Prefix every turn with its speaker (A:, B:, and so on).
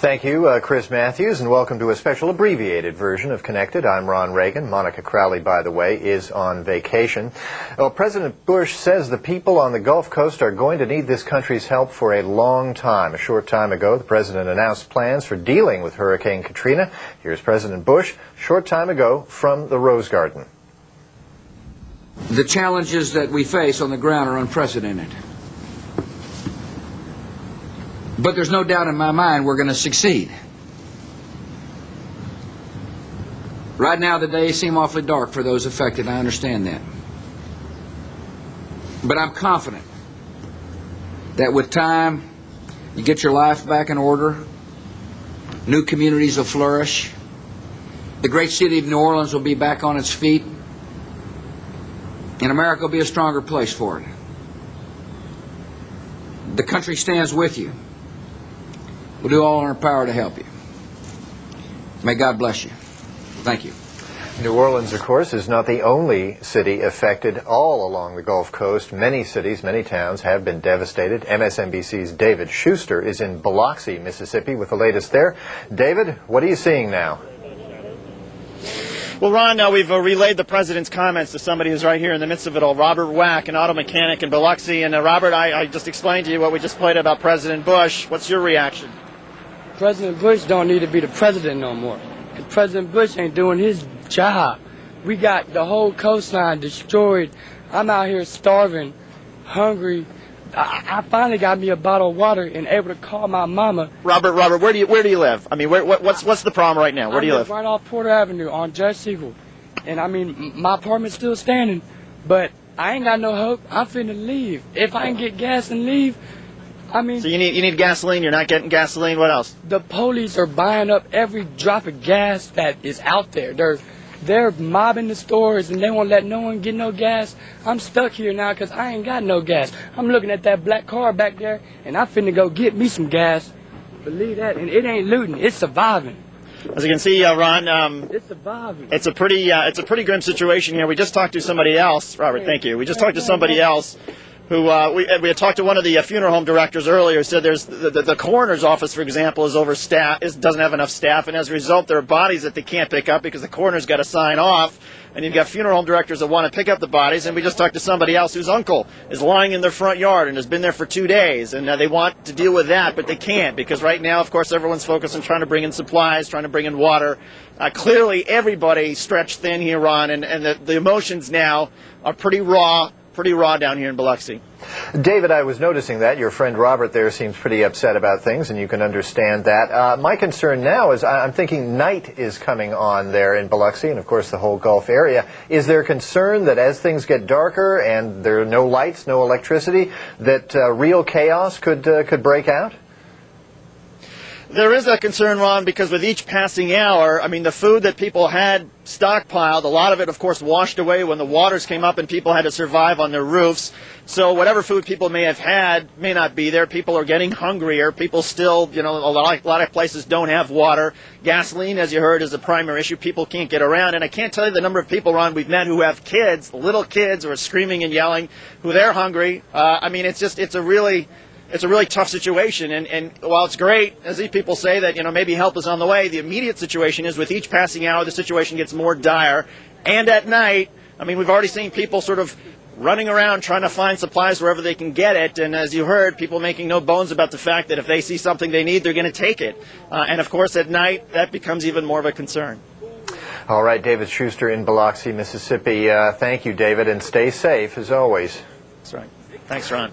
A: Thank you, Chris Matthews, and welcome to a special abbreviated version of Connected. I'm Ron Reagan. Monica Crowley, by the way, is on vacation. Well, President Bush says the people on the Gulf Coast are going to need this country's help for a long time. A short time ago, the president announced plans for dealing with Hurricane Katrina. Here's President Bush, a short time ago, from the Rose Garden.
B: The challenges that we face on the ground are unprecedented. But there's no doubt in my mind we're going to succeed. Right now the days seem awfully dark for those affected. I understand that. But I'm confident that with time, you get your life back in order, new communities will flourish, the great city of New Orleans will be back on its feet, and America will be a stronger place for it. The country stands with you. We'll do all in our power to help you. May God bless you. Thank you.
A: New Orleans, of course, is not the only city affected. All along the Gulf Coast, many cities, many towns have been devastated. MSNBC's David Schuster is in Biloxi, Mississippi, with the latest there. David, what are you seeing now?
C: Well, Ron, we've relayed the president's comments to somebody who's right here in the midst of it all, Robert Wack, an auto mechanic in Biloxi. And Robert, I just explained to you what we just played about President Bush. What's your reaction?
D: President Bush don't need to be the president no more. Because President Bush ain't doing his job. We got the whole coastline destroyed. I'm out here starving, hungry. I finally got me a bottle of water and able to call my mama.
C: Robert, where do you live? I mean, what's the problem right now? Where do you live?
D: Right off Porter Avenue on Judge Siegel. And I mean, my apartment's still standing, but I ain't got no hope. I'm finna leave. If I can get gas and leave, I mean...
C: So you need gasoline, you're not getting gasoline, what else?
D: The police are buying up every drop of gas that is out there. They're mobbing the stores and they won't let no one get no gas. I'm stuck here now because I ain't got no gas. I'm looking at that black car back there and I'm finna go get me some gas. Believe that, and it ain't looting, it's surviving.
C: As you can see, Ron,
D: it's surviving.
C: It's a pretty grim situation here. We just talked to somebody else, Robert. Thank you. We just talked to somebody else who we had talked to one of the funeral home directors earlier. Said there's the coroner's office, for example, is overstaffed, doesn't have enough staff, and as a result, there are bodies that they can't pick up because the coroner's got to sign off. And you've got funeral home directors that want to pick up the bodies, and we just talked to somebody else whose uncle is lying in their front yard and has been there for 2 days, and they want to deal with that, but they can't because right now, of course, everyone's focused on trying to bring in supplies, trying to bring in water. Clearly, everybody stretched thin here, Ron, and the emotions now are pretty raw down here in Biloxi.
A: David, I was noticing that. Your friend Robert there seems pretty upset about things, and you can understand that. My concern now is I'm thinking night is coming on there in Biloxi and, of course, the whole Gulf area. Is there concern that as things get darker and there are no lights, no electricity, that real chaos could break out?
C: There is a concern, Ron, because with each passing hour, I mean, the food that people had stockpiled, a lot of it, of course, washed away when the waters came up and people had to survive on their roofs. So whatever food people may have had may not be there. People are getting hungrier. People still, a lot of places don't have water. Gasoline, as you heard, is a primary issue. People can't get around. And I can't tell you the number of people, Ron, we've met who have kids, little kids who are screaming and yelling, who they're hungry. I mean, it's a really tough situation, and while it's great, as these people say, that maybe help is on the way, the immediate situation is with each passing hour the situation gets more dire. And at night, I mean, we've already seen people sort of running around trying to find supplies wherever they can get it, and as you heard, people making no bones about the fact that if they see something they need, they're going to take it. And of course at night that becomes even more of a concern.
A: All right, David Schuster in Biloxi, Mississippi. Thank you, David, and stay safe as always.
C: That's right. Thanks, Ron.